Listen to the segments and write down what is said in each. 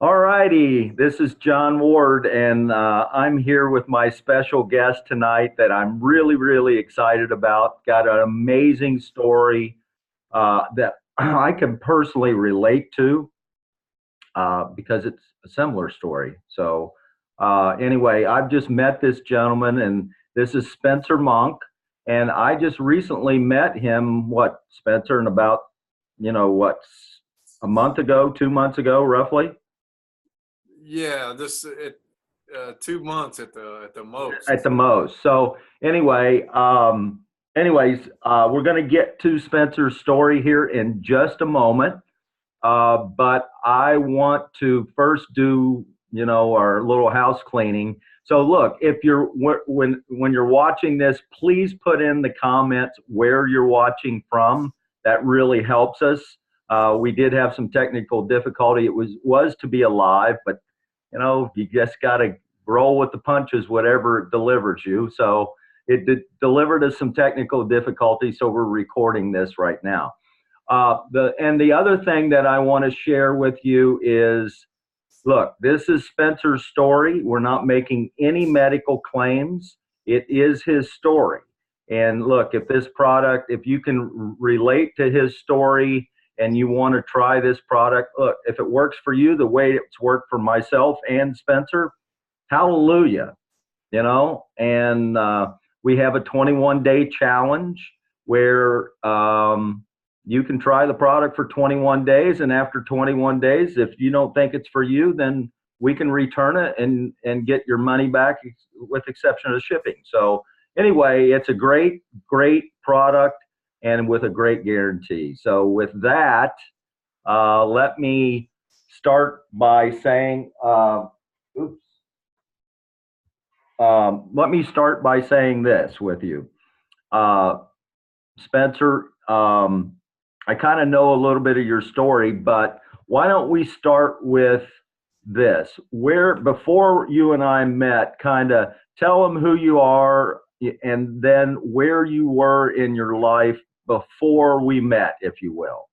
All righty, this is John Ward, and I'm here with my special guest tonight that I'm really, really excited about. Got an amazing story that I can personally relate to because it's a similar story. Anyway, I've just met this gentleman, and this is Spencer Monk, and I just recently met him. What, Spencer? In about a month ago, 2 months ago, roughly. Yeah, this it 2 months at the At the most. most. We're going to get to Spencer's story here in just a moment. But I want to first do, our little house cleaning. So look, if you're when you're watching this, please put in the comments where you're watching from. That really helps us. We did have some technical difficulty. It was to be alive, but you just got to roll with the punches, whatever it delivers you. So delivered us some technical difficulty. So we're recording this right now. The other thing that I want to share with you is, look, this is Spencer's story. We're not making any medical claims. It is his story. And look, if you can relate to his story and you want to try this product, look, if it works for you the way it's worked for myself and Spencer, hallelujah. And we have a 21-day challenge where you can try the product for 21 days. And after 21 days, if you don't think it's for you, then we can return it and get your money back with exception of shipping. So anyway, it's a great, great product and with a great guarantee. So with that, let me start by saying, oops. Let me start by saying this with you. Uh, Spencer, I kind of know a little bit of your story, but why don't we start with this? Before you and I met, kind of tell them who you are and then where you were in your life before we met, if you will.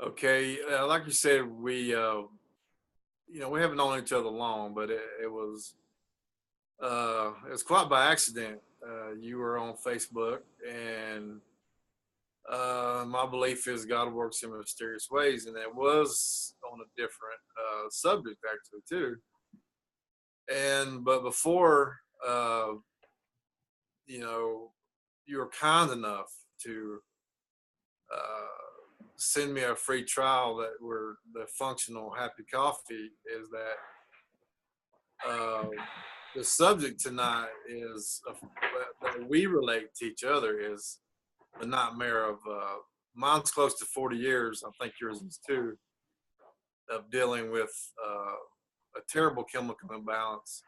Okay, like you said, we haven't known each other long, but it was quite by accident. You were on Facebook, and my belief is God works in mysterious ways, and it was on a different subject actually too. But before, uh, you know, you were kind enough to send me a free trial that were the functional happy coffee is that the subject tonight is that we relate to each other is the nightmare of mine's close to 40 years. I think yours is too, of dealing with a terrible chemical imbalance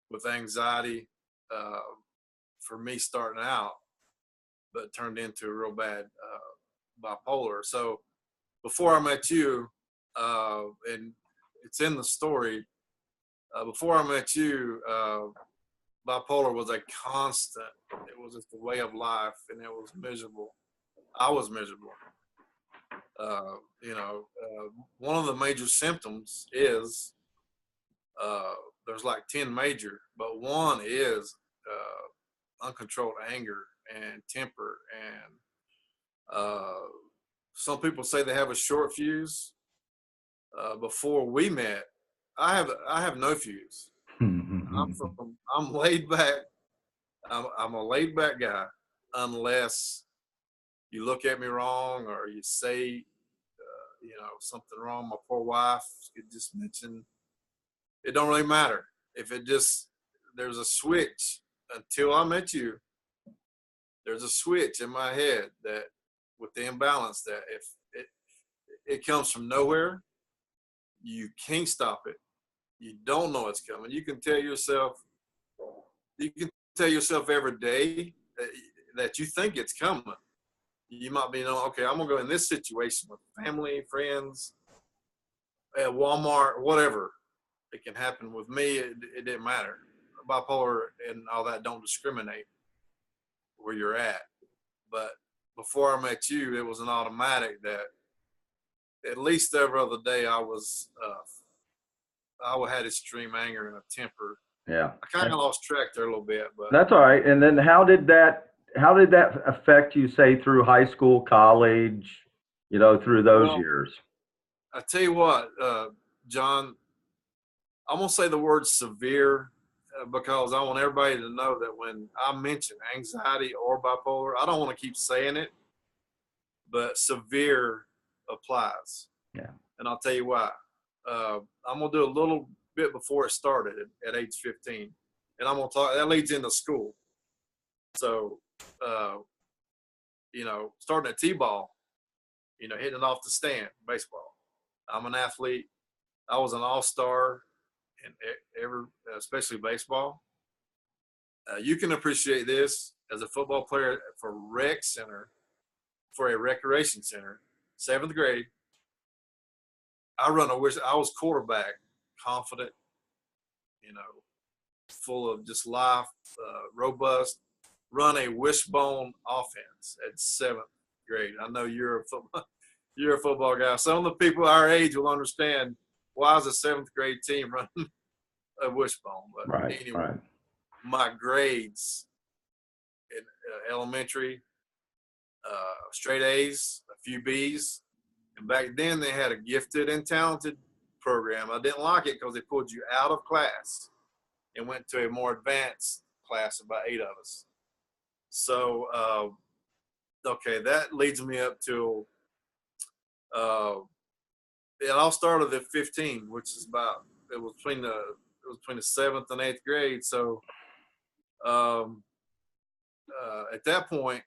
with anxiety uh, for me starting out, but turned into a real bad bipolar. So before I met you, and it's in the story, before I met you, bipolar was a constant. It was just a way of life, and it was miserable. I was miserable. One of the major symptoms is uh, there's like 10 major, but one is uncontrolled anger and temper. And some people say they have a short fuse. Before we met, I have no fuse. I'm laid back. I'm a laid back guy, unless you look at me wrong or you say something wrong. My poor wife could just mention. It don't really matter if it just there's a switch. Until I met you, there's a switch in my head that with the imbalance that if it comes from nowhere, you can't stop it. You don't know it's coming. You can tell yourself every day that you think it's coming. You might be, okay, I'm gonna go in this situation with family, friends, at Walmart, whatever. It can happen with me. It didn't matter. Bipolar and all that don't discriminate where you're at. But before I met you, it was an automatic that at least every other day I had extreme anger and a temper. Yeah. I kind of lost track there a little bit, but That's all right. And then how did that affect you, say, through high school, college, through those well, years? I tell you what, John, I'm gonna say the word severe because I want everybody to know that when I mention anxiety or bipolar, I don't want to keep saying it, but severe applies. Yeah. And I'll tell you why. I'm gonna do a little bit before it started at age 15, and I'm gonna talk. That leads into school. So, starting at t-ball, hitting it off the stand, baseball. I'm an athlete. I was an all-star in especially baseball. You can appreciate this as a football player for rec center, for a recreation center, 7th grade. I was quarterback, confident, full of just life, robust, run a wishbone offense at 7th grade. I know you're a football guy. Some of the people our age will understand why is a 7th grade team running a wishbone. But Right. anyway, Right. my grades in elementary, straight A's, a few B's. And back then they had a gifted and talented program. I didn't like it because they pulled you out of class and went to a more advanced class, about 8 of us. So, okay, that leads me up to, it all started at 15, which is it was between the 7th and 8th grade. So, at that point,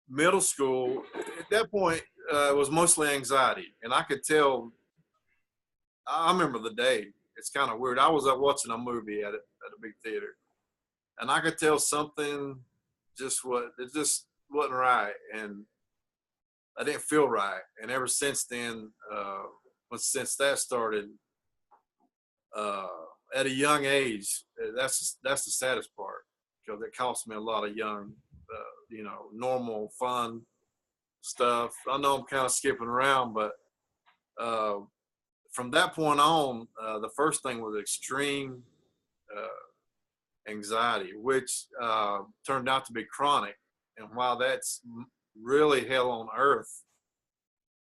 middle school, at that point, it was mostly anxiety. And I could tell, I remember the day. It's kind of weird. I was up watching a movie at a big theater, and I could tell something it just wasn't right, and I didn't feel right. And ever since then, since that started, at a young age, that's the saddest part because it cost me a lot of young, normal fun stuff. I know I'm kind of skipping around, but from that point on, the first thing was extreme anxiety, which turned out to be chronic. And while that's really hell on earth,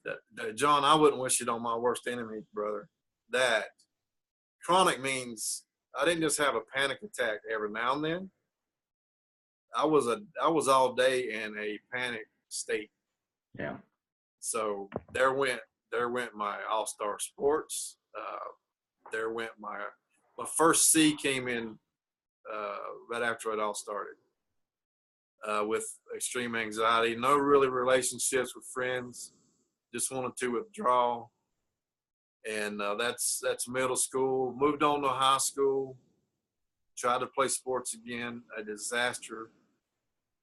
that John, I wouldn't wish it on my worst enemy, brother. That chronic means I didn't just have a panic attack every now and then. I was all day in a panic state. Yeah. So there went my all-star sports. There went my first C came in right after it all started, with extreme anxiety, no really relationships with friends, just wanted to withdraw. And that's middle school. Moved on to high school, tried to play sports again, a disaster.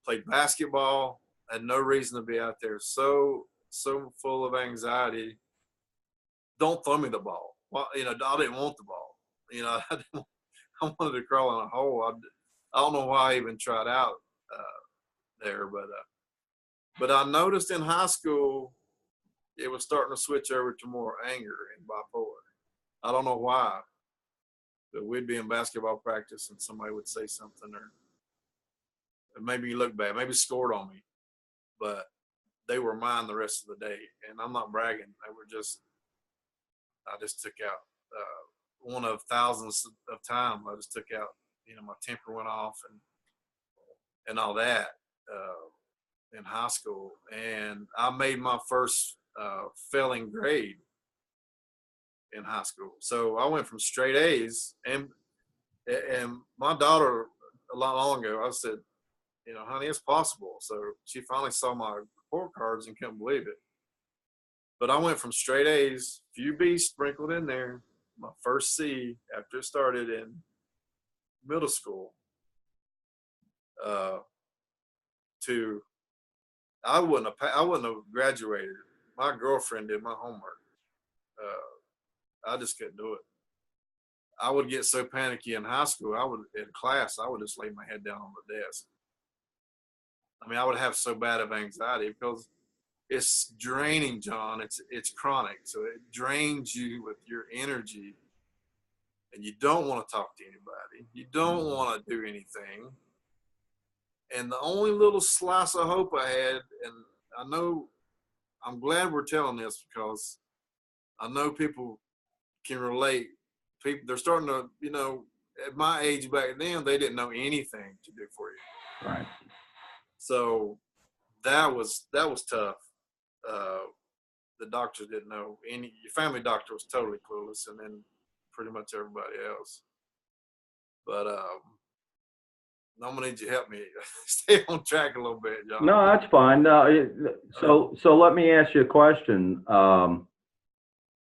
Played basketball, had no reason to be out there. So full of anxiety. Don't throw me the ball. Well, I didn't want the ball. I wanted to crawl in a hole. I don't know why I even tried out there, but I noticed in high school it was starting to switch over to more anger and bipolar. I don't know why, but we'd be in basketball practice and somebody would say something or maybe you look bad, maybe scored on me, but they were mine the rest of the day. And I'm not bragging. I just took out one of thousands of times. I just took out, my temper went off and all that in high school. And I made my first failing grade in high school. So I went from straight A's and my daughter a lot long ago, I said, honey, it's possible. So she finally saw my report cards and couldn't believe it. But I went from straight A's, few B's sprinkled in there, my first C after it started in middle school, to I wouldn't have graduated. My girlfriend did my homework. I just couldn't do it. I would get so panicky in high school. In class, I would just lay my head down on the desk. I mean, I would have so bad of anxiety because it's draining, John. It's chronic, so it drains you with your energy, and you don't want to talk to anybody. You don't want to do anything. And the only little slice of hope I had, and I know I'm glad we're telling this because I know people can relate. People, they're starting to, at my age back then, they didn't know anything to do for you. Right. So that was tough. The doctors didn't know any. Your family doctor was totally clueless, and then pretty much everybody else. But I'm gonna need you to help me stay on track a little bit, John. No, that's fine. No, so let me ask you a question.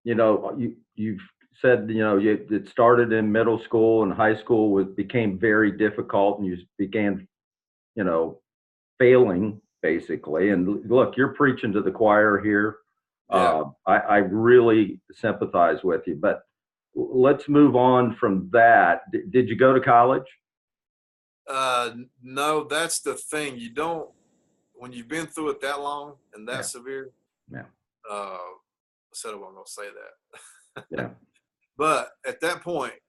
You've said it started in middle school and high school became very difficult, and you began failing basically. And look, you're preaching to the choir here. Yeah. I really sympathize with you, but let's move on from that. Did you go to college? No, that's the thing. You don't, when you've been through it that long and that severe. Yeah. I said I wasn't gonna say that. Yeah. But at that point,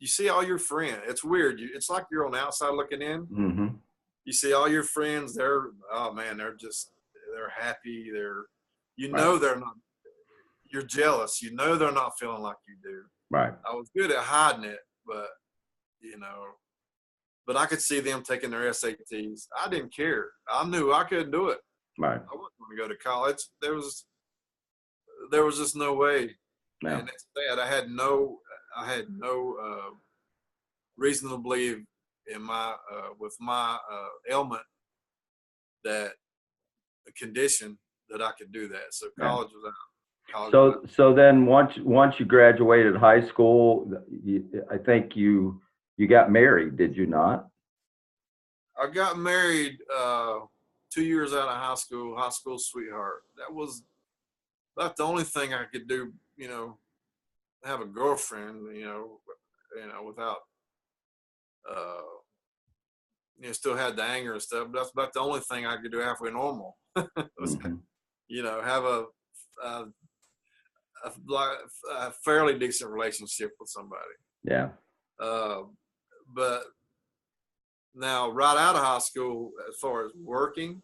you see all your friends. It's weird. It's like you're on the outside looking in. Mm-hmm. You see all your friends. They're happy. They're not. You're jealous. They're not feeling like you do. Right. I was good at hiding it, but but I could see them taking their SATs. I didn't care. I knew I couldn't do it. Right. I wasn't going to go to college. There was just no way. Yeah. And it's sad. I had no reason to believe in with my ailment, that a condition, that I could do that. So college was out. So then once you graduated high school, I think you got married, did you not? I got married 2 years out of high school sweetheart. That was about the only thing I could do, have a girlfriend, without, still had the anger and stuff, but that's about the only thing I could do halfway normal. Was, have a fairly decent relationship with somebody. Yeah. But now, right out of high school, as far as working,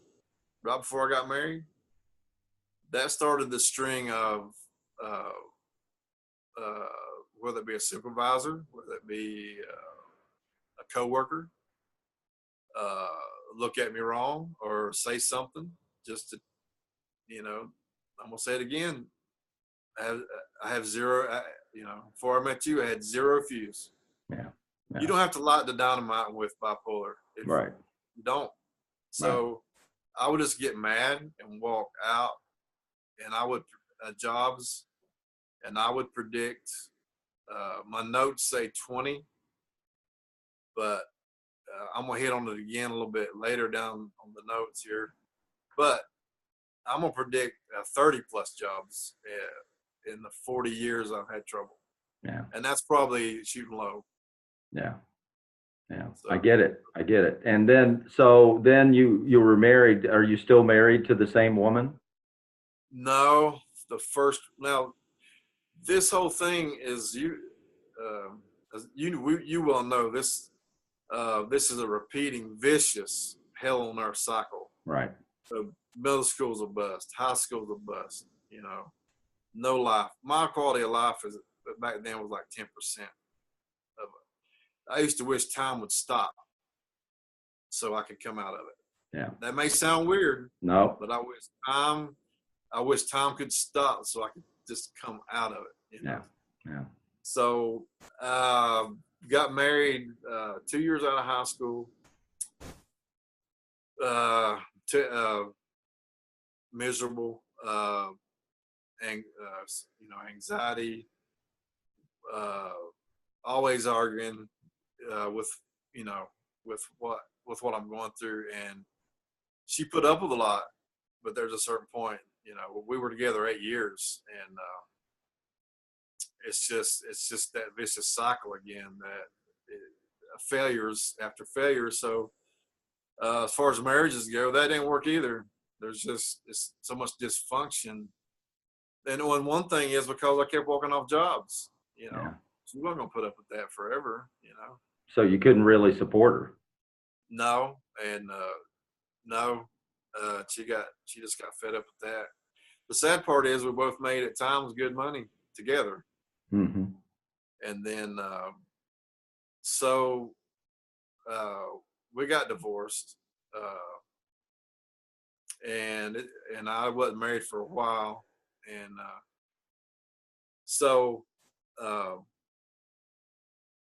right before I got married, that started the string of whether it be a supervisor, whether it be a coworker, look at me wrong or say something just to, I'm gonna say it again. I have zero. Before I met you, I had zero fuse. Yeah. You don't have to light the dynamite with bipolar. Right. You don't. So I would just get mad and walk out, and I would jobs, and I would predict. My notes say 20, but I'm gonna hit on it again a little bit later down on the notes here. But I'm gonna predict 30 plus jobs in the 40 years I've had trouble. Yeah. And that's probably shooting low. Yeah. Yeah. So, I get it. And then you were married. Are you still married to the same woman? No, now this whole thing is you will know this. This is a repeating vicious hell on earth cycle. Right. So middle school's a bust, high school's a bust. No life. My quality of life back then was like 10% of it. I used to wish time would stop so I could come out of it. Yeah. That may sound weird. No. But I wish time could stop so I could just come out of it. Yeah. So got married 2 years out of high school. Miserable, and anxiety, always arguing with what I'm going through, and she put up with a lot, but there's a certain point, we were together 8 years, and it's just that vicious cycle again, failures after failures. So as far as marriages go, that didn't work either. There's just it's so much dysfunction. And one thing is because I kept walking off jobs, Yeah. she wasn't gonna put up with that forever, So you couldn't really support her. No, and no, she just got fed up with that. The sad part is we both made at times good money together, Hmm. and then so uh, we got divorced, and I wasn't married for a while, and so uh,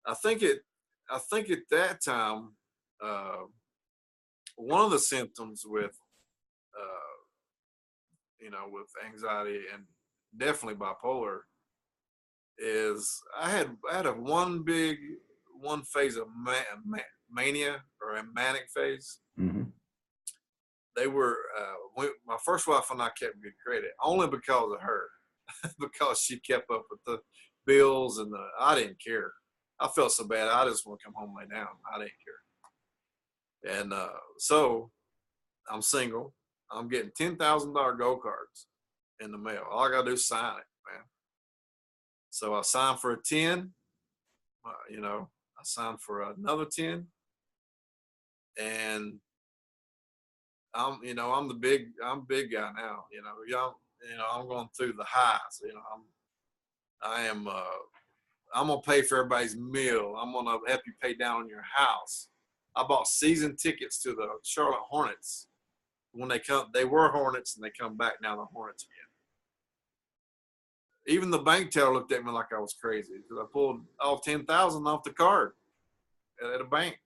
I think it I think at that time uh, one of the symptoms with with anxiety and definitely bipolar is I had a one phase of mania or a manic phase. Hmm. They were my first wife and I kept good credit only because of her, because she kept up with the bills and I didn't care. I felt so bad. I just want to come home and lay down. I didn't care. And so I'm single. I'm getting $10,000 gold cards in the mail. All I gotta do is sign it, man. So I signed for a 10. I signed for another 10, and I'm big guy now. I'm going through the highs. I'm gonna pay for everybody's meal. I'm gonna help you pay down on your house. I bought season tickets to the Charlotte Hornets. When they were Hornets, and they come back now. The Hornets again. Even the bank teller looked at me like I was crazy because I pulled off 10,000 off the card at a bank.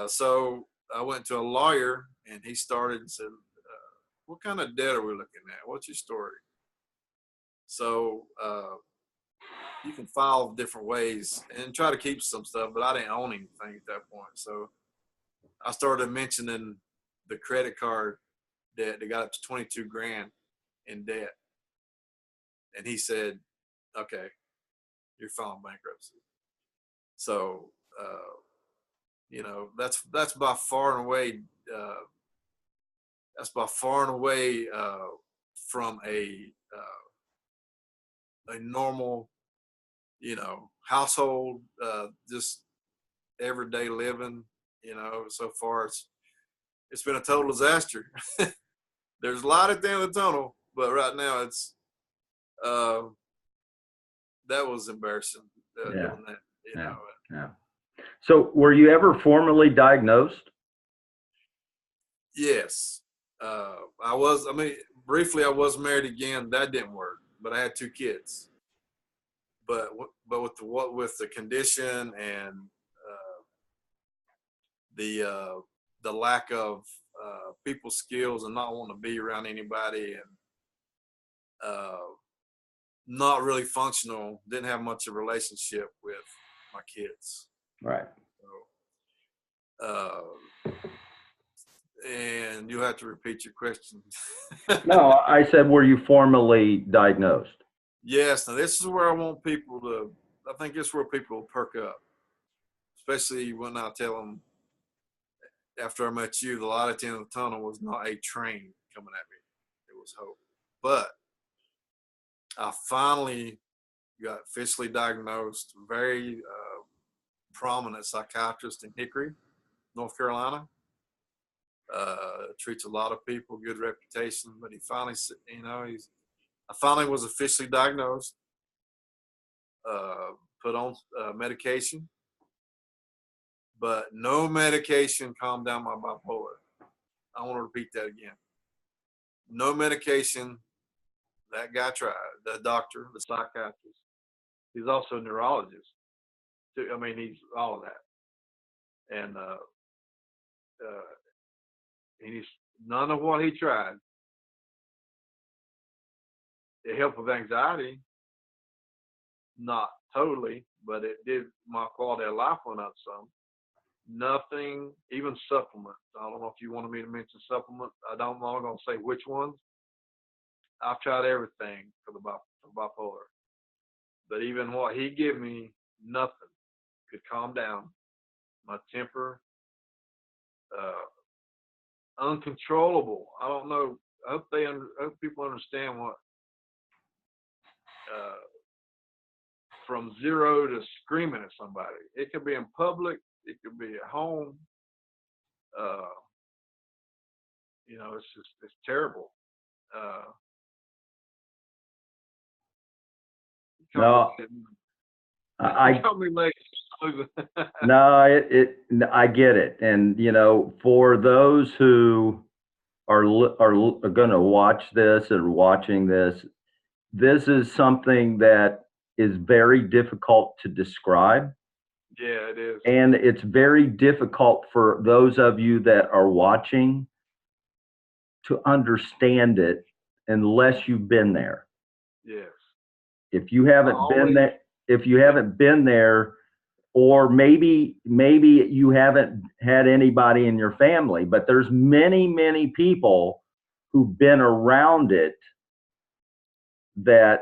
So I went to a lawyer, and he started and said, "What kind of debt are we looking at? What's your story?" So you can file different ways and try to keep some stuff, but I didn't own anything at that point. So I started mentioning the credit card debt. They got up to 22 grand in debt, and he said, "Okay, you're filing bankruptcy." So that's by far and away from a normal household, just everyday living. So far it's been a total disaster. There's a light at the end of the tunnel, but right now it's uh, that was embarrassing Yeah. doing that. Yeah. Yeah. So were you ever formally diagnosed? Yes, I was. I mean, briefly, I was married again. That didn't work, but I had two kids. But with the condition and the lack of people skills and not wanting to be around anybody and uh, not really functional, didn't have much of a relationship with my kids. Right. So, and you have to repeat your question. No, I said, were you formally diagnosed? Yes. Now this is where I want people to. I think it's where people perk up, especially when I tell them after I met you, the light at the end of the tunnel was not a train coming at me. It was hope. But I finally got officially diagnosed. Very prominent psychiatrist in Hickory, North Carolina. Treats a lot of people, good reputation. But he finally, I finally was officially diagnosed, put on medication, but no medication calmed down my bipolar. I want to repeat that again. No medication. That guy tried. The doctor, the psychiatrist. He's also a neurologist. I mean, he's all of that. And he's none of what he tried. It helped with anxiety, not totally, but it did. My quality of life went up some. Nothing, even supplements. I don't know if you wanted me to mention supplements. I'm not going to say which ones. I've tried everything for bipolar, but even what he gave me, nothing could calm down my temper. Uh, uncontrollable. I don't know. I hope hope people understand what uh, from zero to screaming at somebody. It could be in public. It could be at home. Uh, it's terrible. Uh, No, I no, I get it, and for those who are going to watch this or watching this, this is something that is very difficult to describe. Yeah, it is. And it's very difficult for those of you that are watching to understand it unless you've been there. Yes. If you haven't been there, or maybe you haven't had anybody in your family, but there's many people who've been around it that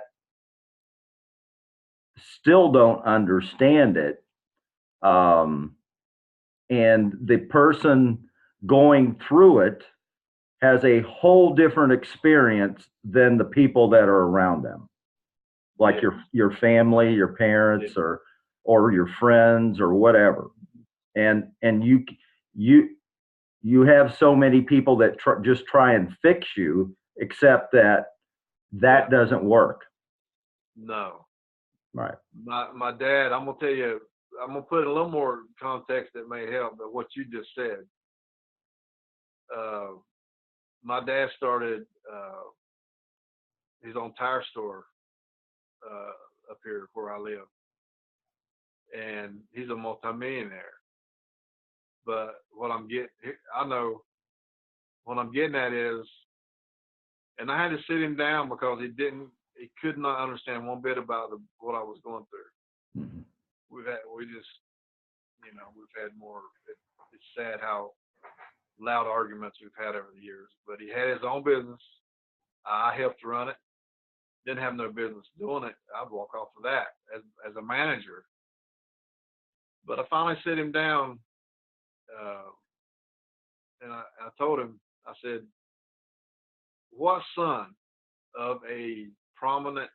still don't understand it. And the person going through it has a whole different experience than the people that are around them, like your family, your parents, or your friends, or whatever. And you have so many people that just try and fix you, except that doesn't work. No. Right. My dad, I'm gonna tell you, I'm gonna put in a little more context that may help, but what you just said. My dad started his own tire store up here where I live, and he's a multimillionaire. But what I'm getting at is, and I had to sit him down because he could not understand one bit about what I was going through. Mm-hmm. We've had more. It's sad how loud arguments we've had over the years. But he had his own business. I helped run it. Didn't have no business doing it. I'd walk off of that as a manager. But I finally sit him down, and I told him, I said, what son of a prominent,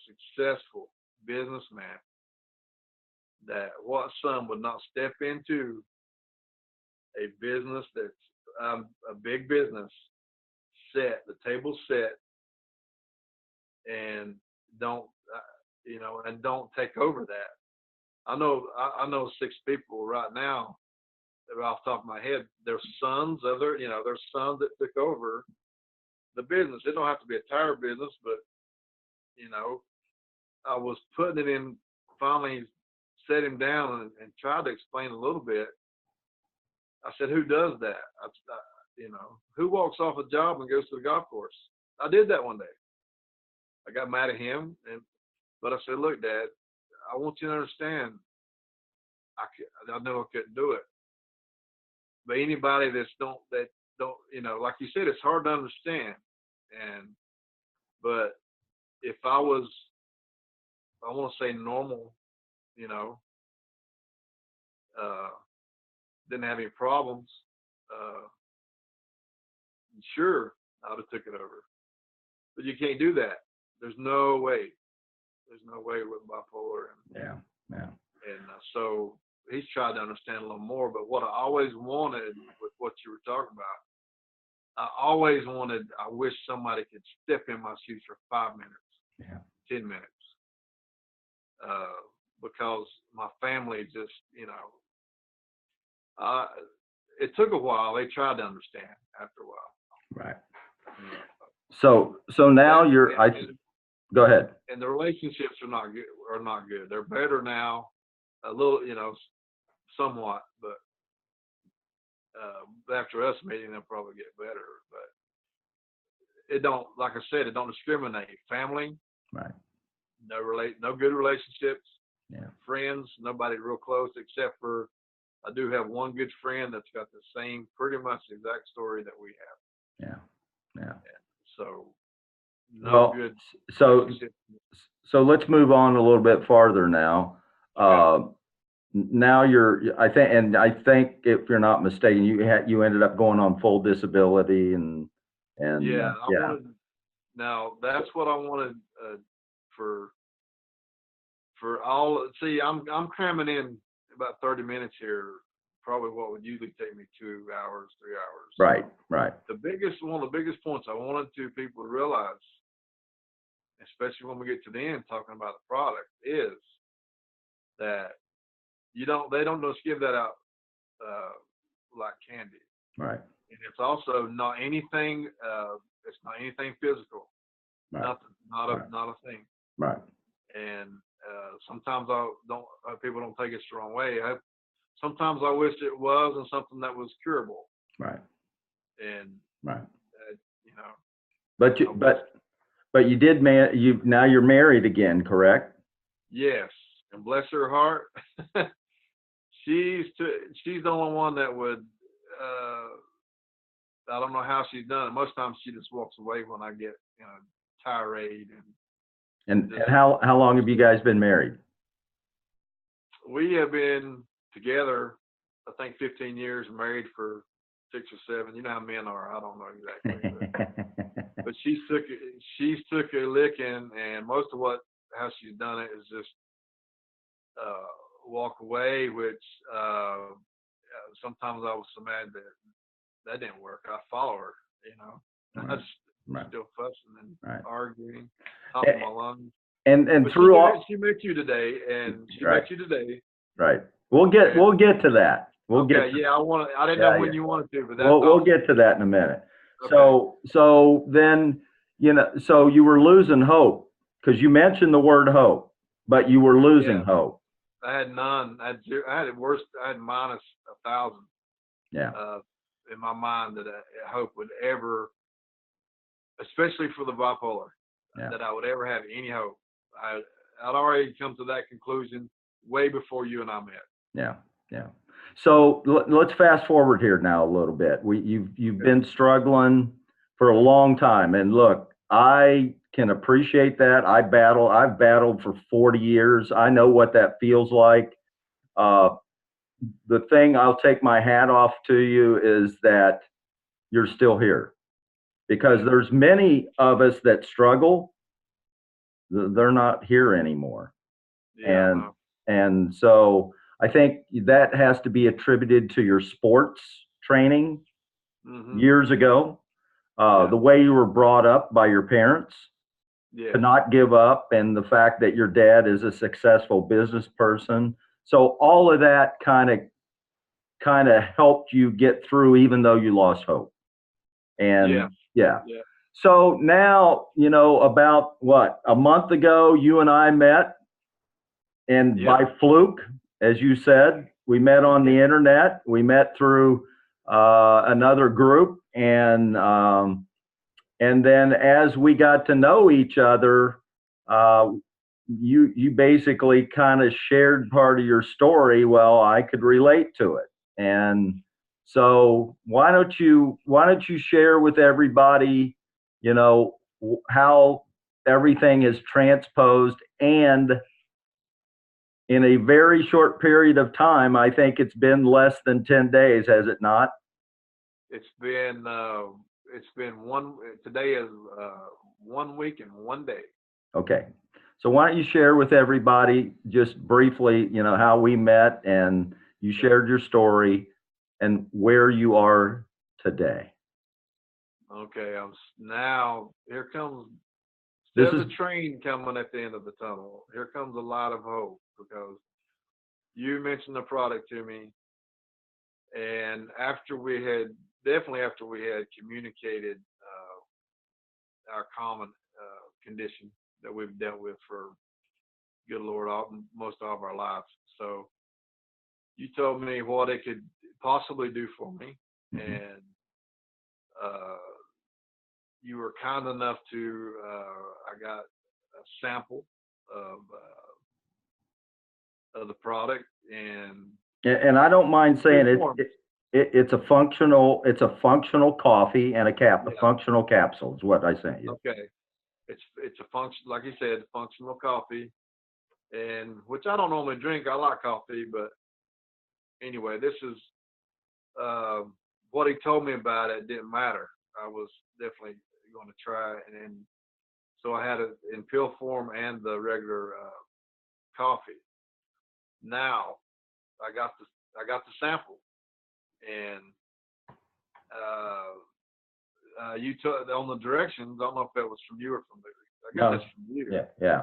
successful businessman, what son would not step into a business that's a big business, the table set, and don't take over that. I know 6 people right now, off the top of my head, their sons, their sons that took over the business. It don't have to be a tire business, but I was putting it in. Finally, set him down and tried to explain a little bit. I said, "Who does that? Who walks off a job and goes to the golf course?" I did that one day. I got mad at him, but I said, "Look, Dad, I want you to understand. I know I couldn't do it, but anybody that don't, like you said, it's hard to understand. But if I want to say normal, didn't have any problems, sure, I would have took it over. But you can't do that. There's no way. There's no way with bipolar." And so he's tried to understand a little more. But what I always wanted with what you were talking about, I wish somebody could step in my shoes for 5 minutes, 10 minutes. Because my family just, it took a while. They tried to understand after a while. Right. So now go ahead. And the relationships are not good. They're better now, a little, somewhat, but after us meeting, they'll probably get better. But it don't, like I said, it don't discriminate. Family, right? No good relationships. Yeah. Friends, nobody real close, except for I do have one good friend that's got the same, pretty much the exact story that we have. Yeah. So good. So let's move on a little bit farther now. Okay. now I think if you're not mistaken, you ended up going on full disability and Yeah, I yeah, wanted. Now that's what I wanted for all. See, I'm cramming in about 30 minutes here. Probably what would usually take me 2 hours, 3 hours. right, right, One of the biggest points I wanted people to realize, especially when we get to the end talking about the product, is that they don't just give that out like candy. right, And it's also not anything. It's not anything physical. right, Nothing. right. Not a thing. right. And sometimes people don't take it the wrong way. Sometimes I wish it was something that was curable. Right. And Right. you know. But you did now you're married again, correct? Yes, and bless her heart, she's the only one that would. I don't know how she's done it. Most times she just walks away when I get tirade And how long have you guys been married? We have been together, I think 15 years, married for 6 or 7. You know how men are. I don't know exactly. But she's took a licking, and most of how she's done it is just walk away, which sometimes I was so mad that didn't work. I follow her, Right. I just Right. still fussing and Right. arguing, top of my lungs. And But through all, she met you today, and she right. met you today. Right. We'll get to that. Okay, yeah, I didn't know when you wanted to, but that's we'll awesome. get to that in a minute. Okay. So then, so you were losing hope because you mentioned the word hope, but you were losing hope. I had none. I had it worse. I had minus 1,000. Yeah. In my mind that hope would ever, especially for the bipolar, that I would ever have any hope. I'd already come to that conclusion way before you and I met. Yeah. Yeah. So let's fast forward here now a little bit. You've been struggling for a long time, and look, I can appreciate that. I've battled for 40 years. I know what that feels like. The thing I'll take my hat off to you is that you're still here, because there's many of us that struggle. They're not here anymore. Yeah, and so I think that has to be attributed to your sports training years ago, the way you were brought up by your parents to not give up, and the fact that your dad is a successful business person. So all of that kind of helped you get through, even though you lost hope. And yeah. So now, about a month ago, you and I met. And by fluke, as you said, we met on the internet. We met through another group, and then as we got to know each other, you basically kind of shared part of your story. Well, I could relate to it, and so why don't you share with everybody, how everything is transposed, and in a very short period of time. I think it's been less than 10 days, has it not? It's been today is 1 week and 1 day. Okay. So why don't you share with everybody just briefly, how we met, and you shared your story and where you are today. Okay. Now here comes there's a train coming at the end of the tunnel. Here comes a lot of hope, because you mentioned the product to me, and after we had communicated our common condition that we've dealt with for, good Lord, most of our lives. So you told me what it could possibly do for me, and you were kind enough to, I got a sample of the product, and I don't mind saying it's a functional coffee and a functional capsule is what I sent you. Okay, it's a function, like you said, functional coffee, and which I don't normally drink. I like coffee, but anyway, this is what he told me about it didn't matter. I was definitely going to try it, and so I had it in pill form and the regular coffee. Now I got the sample, and you took on the directions. I don't know if that was from you or from me. I guess No. that's from you. Yeah.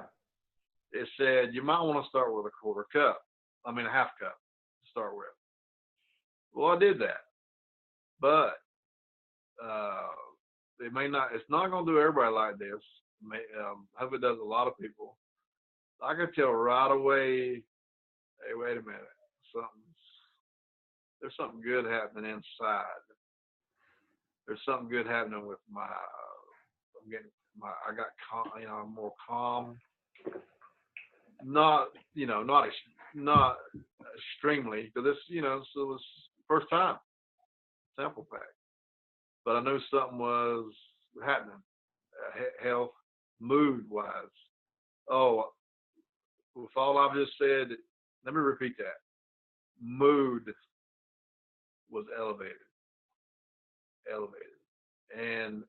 It said you might want to start with a quarter cup. I mean, a half cup to start with. Well, I did that, but it may not. It's not going to do everybody like this. I hope it does a lot of people. I could tell right away. Hey, wait a minute. There's something good happening inside. There's something good happening with my. I got calm. I'm more calm. Not extremely, because this, so it was first time sample pack. But I knew something was happening, health, mood wise. Oh, with all I've just said, let me repeat that. Mood was elevated, and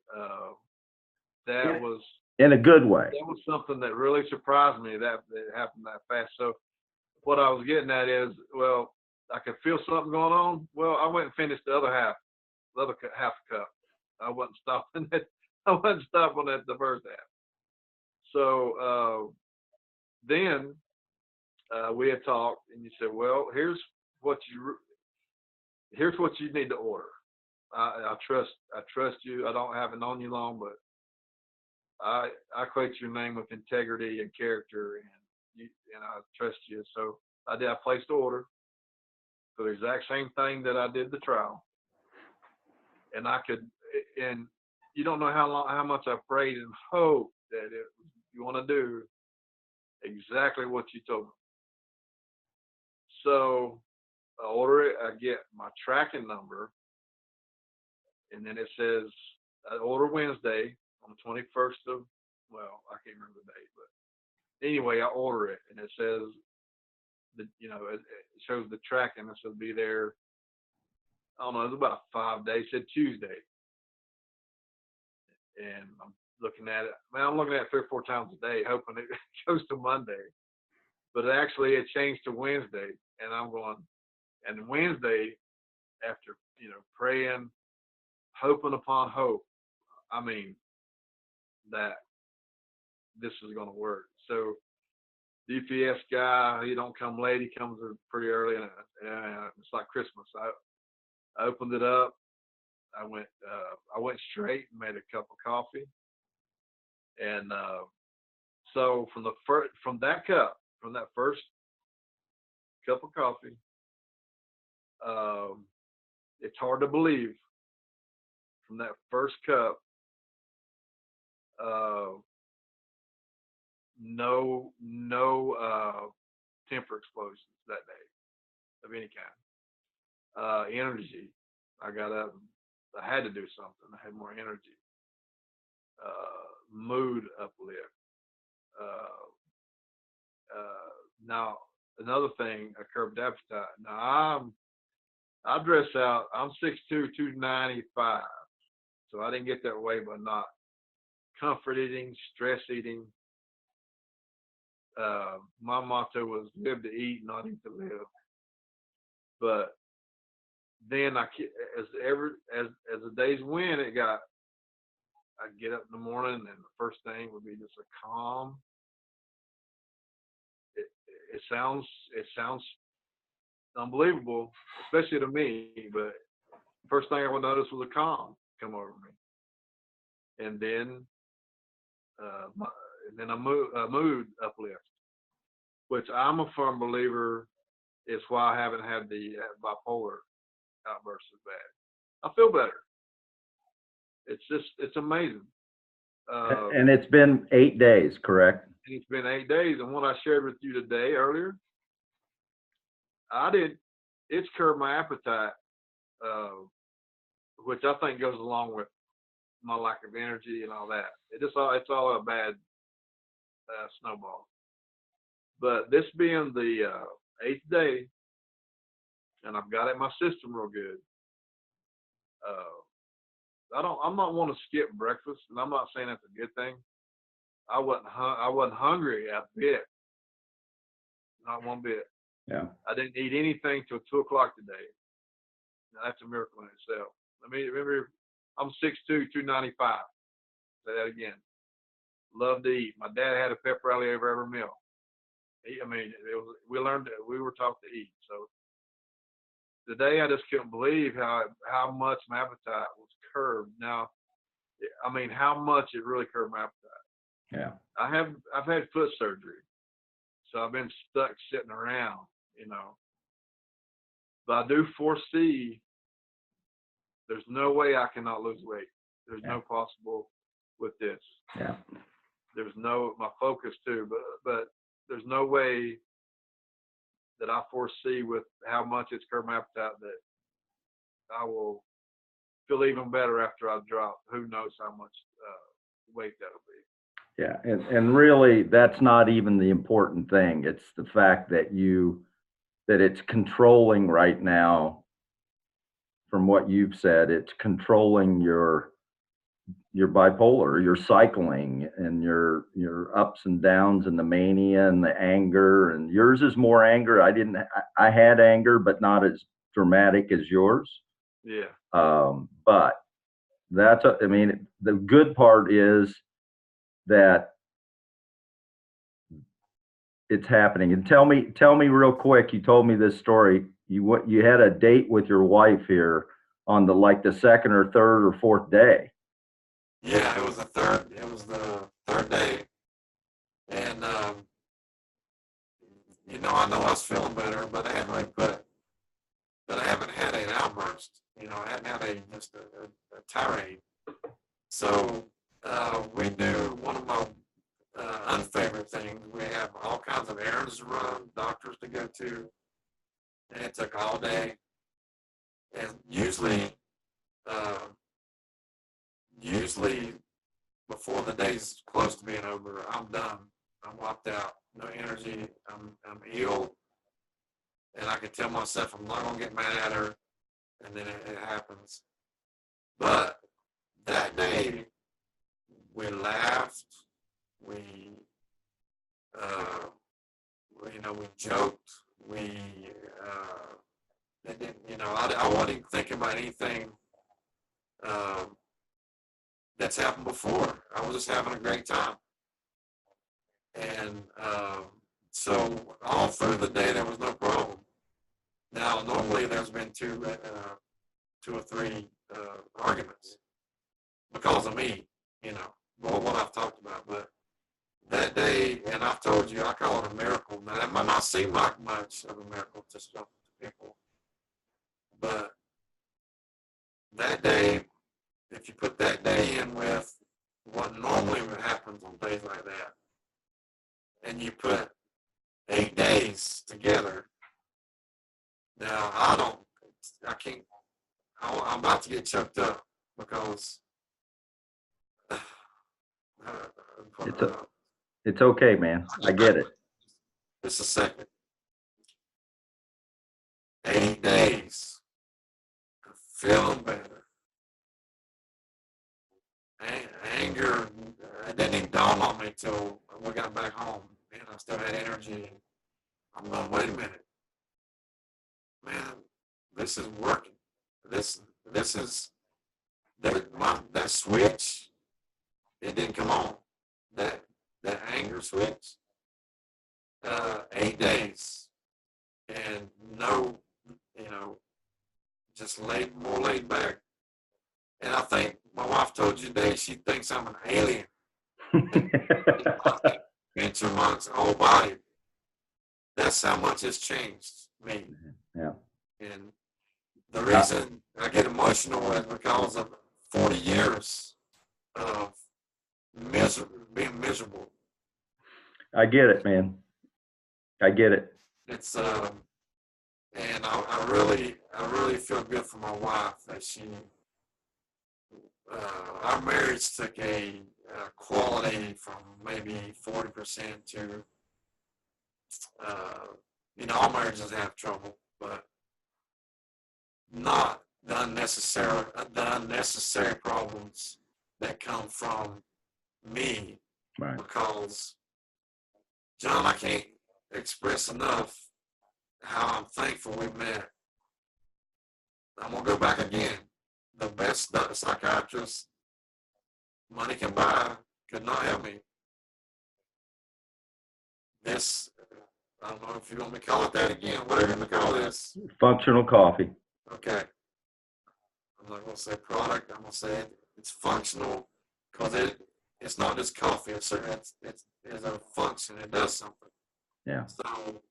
that was in a good way. That was something that really surprised me that it happened that fast. So what I was getting at is, well, I could feel something going on. Well, I went and finished the other half cup. I wasn't stopping at the first half. So then we had talked, and you said, well, here's what you need to order. I trust you. I haven't known you long, but I equate your name with integrity and character, and I trust you. So I placed the order for the exact same thing that I did the trial, and you don't know how much I prayed and hoped that you want to do exactly what you told me. So I order it. I get my tracking number, and then it says I order Wednesday on the 21st of, well, I can't remember the date, but anyway, I order it, and it says it shows the tracking. It should be there. I don't know. It's about 5 days. It said Tuesday, and I'm looking at it. Man, I'm looking at it 3 or 4 times a day, hoping it goes to Monday. But actually, it changed to Wednesday, and I'm going. And Wednesday, after praying, hoping upon hope, I mean, that this is going to work. So the UPS guy, he don't come late. He comes pretty early, and it's like Christmas. I opened it up. I went straight and made a cup of coffee. And so from that first cup of coffee, it's hard to believe. From that first cup, no temper explosions that day of any kind. Energy. I got up. I had to do something. I had more energy. Mood uplift. Now another thing, a curbed appetite. Now I dress out. I'm 6'2", 295. So I didn't get that way by not comfort eating, stress eating. My motto was live to eat, not eat to live. But then as the days went, I'd get up in the morning, and the first thing would be just a calm. It sounds unbelievable, especially to me. But first thing I would notice was a calm come over me, and then a mood uplift, which I'm a firm believer is why I haven't had the bipolar outbursts as bad. I feel better. It's amazing. And it's been 8 days, correct? It's been 8 days, and what I shared with you today earlier, it's curbed my appetite, which I think goes along with my lack of energy and all that. It's all a bad snowball. But this being the 8th day, and I've got it in my system real good. I'm not want to skip breakfast, and I'm not saying that's a good thing. I wasn't hungry a bit, not one bit. Yeah. I didn't eat anything till 2:00 today. Now, that's a miracle in itself. I mean, remember, I'm 6'2", 295. Say that again. Love to eat. My dad had a pep rally over every meal. We learned that we were taught to eat. So today I just couldn't believe how much my appetite was curbed. Now, I mean, how much it really curbed my appetite. Yeah. I've had foot surgery, so I've been stuck sitting around, But I do foresee there's no way I cannot lose weight. There's no possible with this. Yeah. There's my focus too, but there's no way that I foresee with how much it's curbed my appetite that I will feel even better after I drop. Who knows how much weight that'll be. Yeah. And really, that's not even the important thing. It's the fact that it's controlling right now. From what you've said, it's controlling your bipolar, your cycling, and your ups and downs, and the mania and the anger. And yours is more anger. I had anger, but not as dramatic as yours. Yeah. But the good part is that it's happening. And tell me real quick. You told me this story. You had a date with your wife here on the second or third or fourth day. Yeah, it was the third day, and I know I was feeling better, but I haven't had an outburst. I haven't had just a tirade. So we do one of my unfavorite things. We have all kinds of errands to run, doctors to go to, and it took all day. And usually before the day's close to being over, I'm done. I'm wiped out. No energy. I'm ill, and I can tell myself I'm not gonna get mad at her, and then it happens. But that day, we laughed. We joked. I wasn't thinking about anything that's happened before. I was just having a great time. And so all through the day, there was no problem. Now, normally there's been two or three arguments because of me, what I've talked about. But that day, and I've told you, I call it a miracle. Now, that might not seem like much of a miracle to some people, but that day, if you put that day in with what normally happens on days like that, and you put 8 days together, now I'm about to get choked up because it's okay, man. I get it. Just a second. 8 days of feeling better. Anger, it didn't even dawn on me till we got back home, and I still had energy. I'm going, wait a minute, man, this is working. This is that switch. It didn't come on. That anger switch. 8 days, and no, just more laid back. And I think my wife told you today she thinks I'm an alien. Into my whole body. That's how much has changed me. Yeah. And the reason I get emotional is because of 40 years of being miserable. I get it, man. I get it. It's and I really feel good for my wife that she. Our marriage took a quality from maybe 40% to, all marriages have trouble, but not the unnecessary problems that come from me. Right. Because, John, I can't express enough how I'm thankful we met. I'm gonna go back again. The best psychiatrist money can buy could not help me. This, I don't know if you want me to call it that again, whatever you want to call this. Functional coffee. Okay. I'm not going to say product. I'm going to say it's functional because it's not just coffee. It's a function. It does something. Yeah. So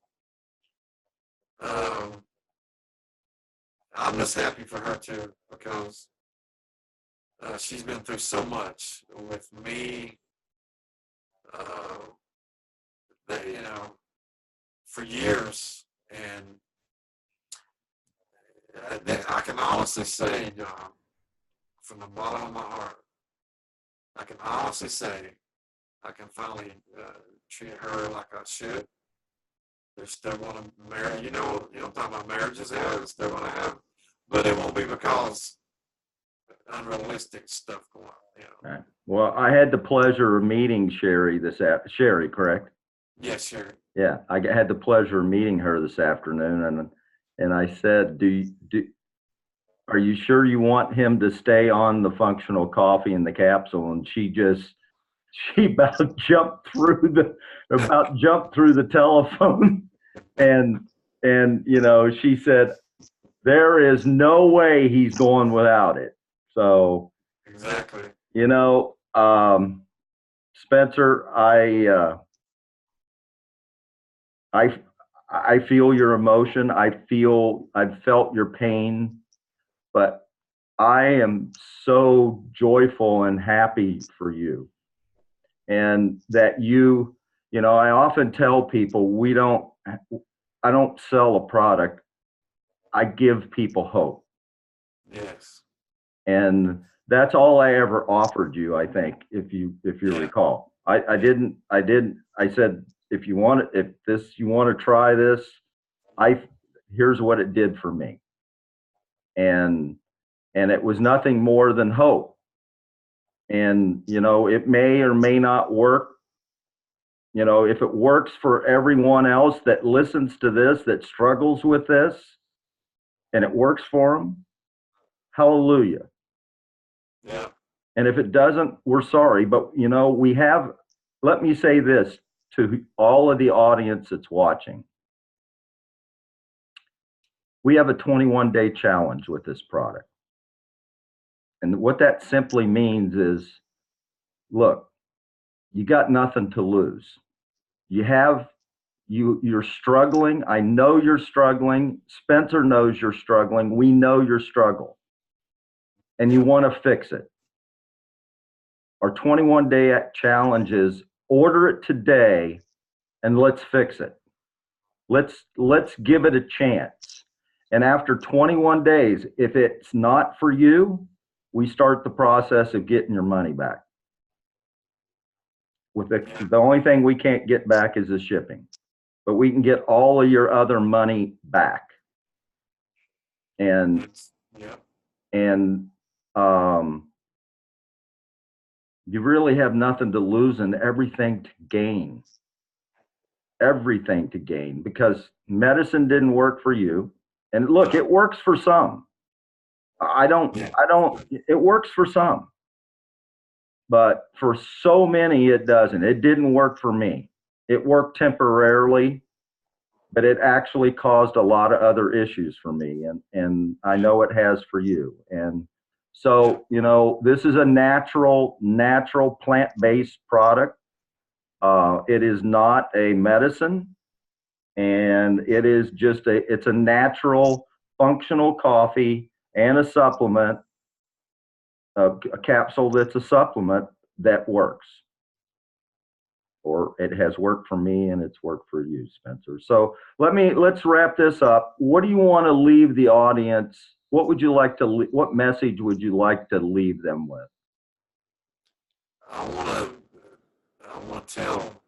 I'm just happy for her too because she's been through so much with me. That, you know, for years, and I can honestly say, John, from the bottom of my heart, I can honestly say I can finally treat her like I should. They're still going to marry, you know, I'm talking about marriages they're still going to have, but it won't be because unrealistic stuff going on, you know. Right. Well, I had the pleasure of meeting Sherry Sherry, correct? Yes, sure. Yeah, I had the pleasure of meeting her this afternoon, and I said, are you sure you want him to stay on the functional coffee and the capsule? And she about jumped through the telephone, and you know, she said, there is no way he's going without it. So Exactly. you know, Spencer, I feel your emotion. I've felt your pain, but I am so joyful and happy for you. And that you know, I often tell people I don't sell a product. I give people hope. Yes. And that's all I ever offered you, I think, if you Yeah. recall. I said, if you want to try this, here's what it did for me. And it was nothing more than hope. And, you know, it may or may not work. You know, if it works for everyone else that listens to this, that struggles with this, and it works for them, hallelujah. Yeah. And if it doesn't, we're sorry. But, you know, let me say this to all of the audience that's watching. We have a 21-day challenge with this product. And what that simply means is, look, you got nothing to lose. You're struggling. I know you're struggling. Spencer knows you're struggling. We know your struggle. And you want to fix it. Our 21-day challenge is order it today and let's fix it. Let's give it a chance. And after 21 days, if it's not for you, we start the process of getting your money back. The only thing we can't get back is the shipping, but we can get all of your other money back. And you really have nothing to lose and everything to gain. Everything to gain, because medicine didn't work for you. And look, it works for some. It works for some. But for so many, it doesn't. It didn't work for me. It worked temporarily, but it actually caused a lot of other issues for me. And I know it has for you. And so, you know, this is a natural plant-based product. It is not a medicine, and it is just it's a natural functional coffee and a supplement, a capsule that's a supplement that works. Or it has worked for me and it's worked for you, Spencer. So let's wrap this up. What do you want to leave the audience? What message would you like to leave them with? I want to tell,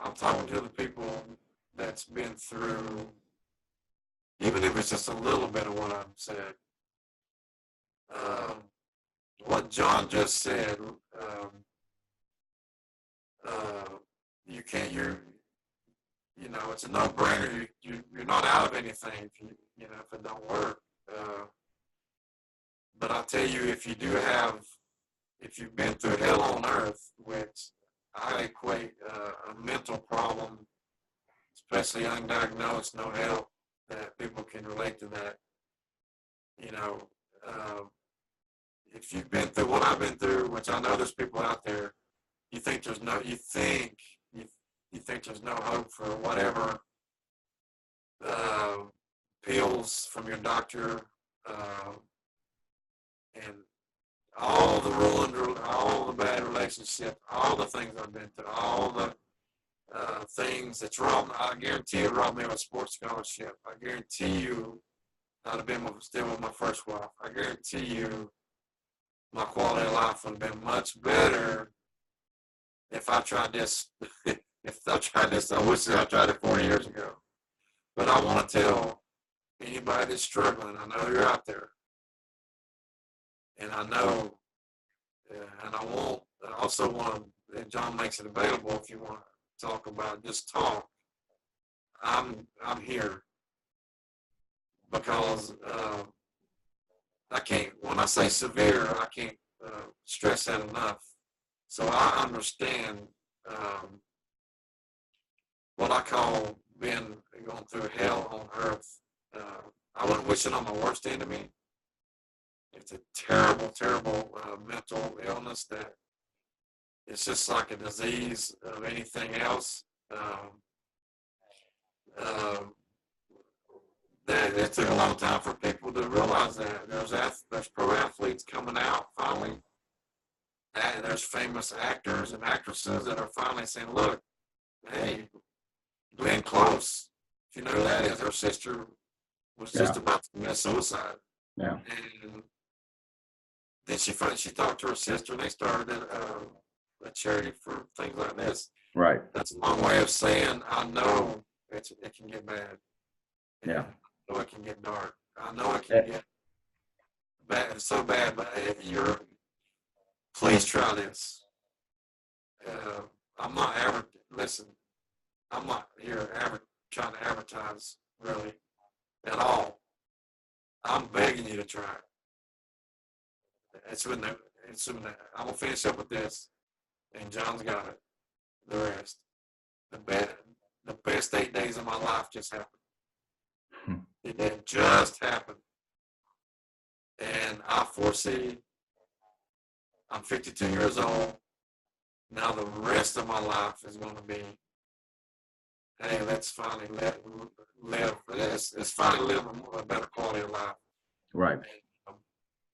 I'm talking to the people that's been through even if it's just a little bit of what I've said. What John just said, you can't, you know, it's a no-brainer. You're not out of anything if you know, if it don't work. But I'll tell you, if you've been through hell on earth, which I equate a mental problem, especially undiagnosed, no help, that people can relate to that. You know, if you've been through what I've been through, which I know there's people out there, you think there's no hope for whatever, pills from your doctor, and all the bad relationships, all the things I've been through, all the things that's wrong. I guarantee it robbed me of a sports scholarship. I guarantee you I'd have been still with my first wife. I guarantee you my quality of life would have been much better if I tried this. I wish I tried it 40 years ago. But I want to tell anybody that's struggling, I know you're out there. And I know, and I also want to, and John makes it available if you want to talk about, just talk. I'm here because I can't, when I say severe, I can't stress that enough. So I understand what I call going through hell on earth. I wouldn't wish it on my worst enemy. It's a terrible, terrible mental illness that it's just like a disease of anything else. That it took a long time for people to realize that. There's pro athletes coming out finally. And there's famous actors and actresses that are finally saying, look, hey, Glenn Close, if you know who that is, her sister was just about to commit suicide. Yeah. And then she talked to her sister, and they started a charity for things like this. Right. That's a long way of saying I know it can get bad. Yeah. I know it can get dark. I know it can get bad. It's so bad, but please try this. I'm not I'm not here trying to advertise really at all. I'm begging you to try it. I'm gonna finish up with this, and John's got it. The rest, the best 8 days of my life just happened. It didn't just happen, and I foresee. I'm 52 years old. Now the rest of my life is going to be, hey, let's finally live. Let's finally live a better quality of life. Right.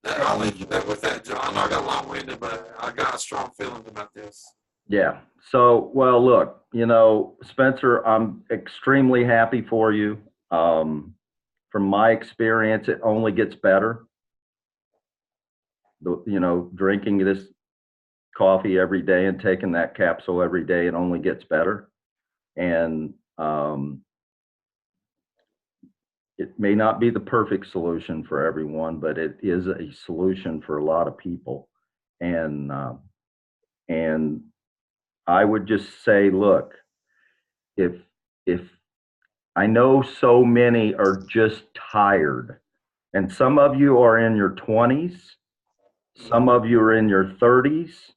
I'll leave you there with that, John. I know I got long-winded, but I got strong feelings about this. Yeah. So, well, look, you know, Spencer, I'm extremely happy for you. From my experience, it only gets better. You know, drinking this coffee every day and taking that capsule every day, it only gets better. And it may not be the perfect solution for everyone, but it is a solution for a lot of people. And I would just say, look, if I know so many are just tired, and some of you are in your 20s, some of you are in your 30s,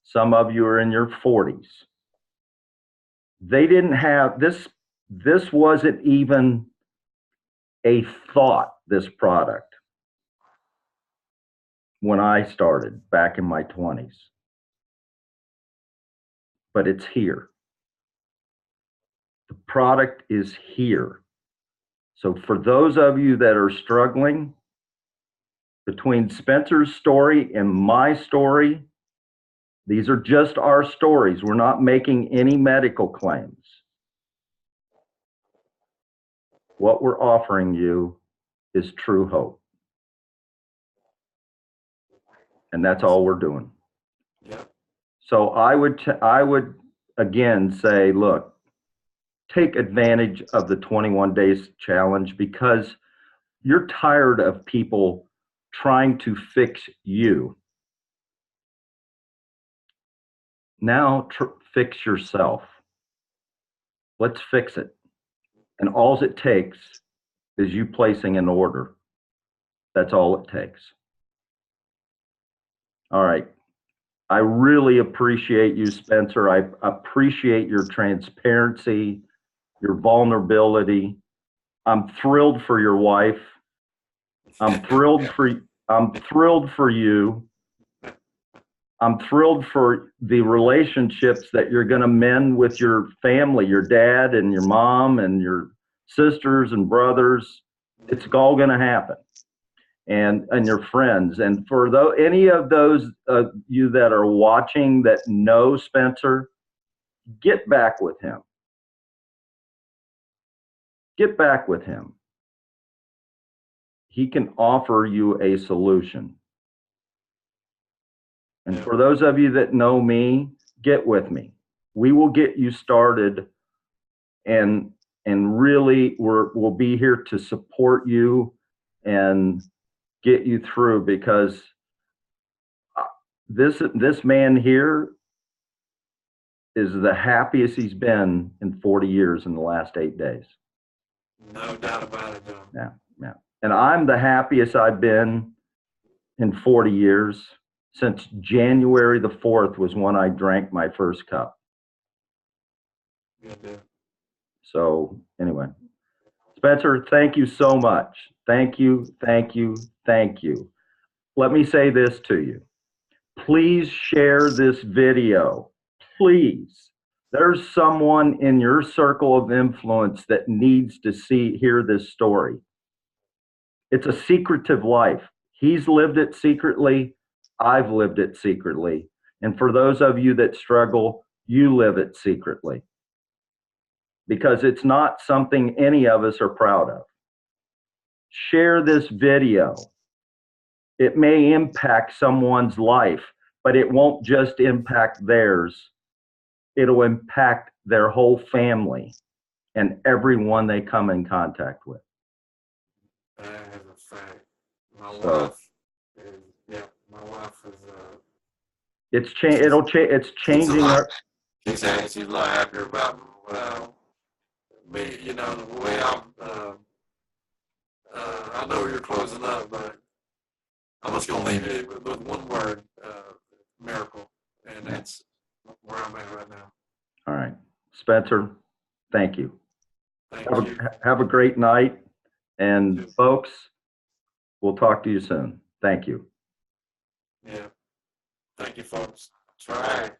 some of you are in your 40s. They didn't have this wasn't even a thought, this product, when I started back in my 20s. But it's here. The product is here. So for those of you that are struggling, between Spencer's story and my story, these are just our stories. We're not making any medical claims. What we're offering you is true hope. And that's all we're doing. Yeah. So I would again say, look, take advantage of the 21 days challenge because you're tired of people trying to fix you. Now fix yourself. Let's fix it. And all it takes is you placing an order. That's all it takes. All right. I really appreciate you, Spencer. I appreciate your transparency, your vulnerability. I'm thrilled for your wife. I'm thrilled for you. I'm thrilled for the relationships that you're going to mend with your family, your dad and your mom and your sisters and brothers. It's all going to happen. And your friends. And for any of those you that are watching that know Spencer, get back with him. Get back with him. He can offer you a solution. And for those of you that know me, get with me. We will get you started, and really we'll be here to support you and get you through, because this man here is the happiest he's been in 40 years in the last 8 days. No doubt about it, John. Yeah. And I'm the happiest I've been in 40 years since January the 4th was when I drank my first cup. Good deal. So anyway, Spencer, thank you so much. Thank you, thank you, thank you. Let me say this to you. Please share this video. Please. There's someone in your circle of influence that needs to hear this story. It's a secretive life. He's lived it secretly. I've lived it secretly. And for those of you that struggle, you live it secretly. Because it's not something any of us are proud of. Share this video. It may impact someone's life, but it won't just impact theirs. It'll impact their whole family and everyone they come in contact with. That is a fact. My wife is, It's changing her. She's a lot happier about me, you know, the way I know you're closing up, but I'm just going to leave it with one word, miracle. And that's where I'm at right now. All right. Spencer, thank you. Thank you. Have a great night. And folks, we'll talk to you soon. Thank you. Yeah. Thank you, folks. Try.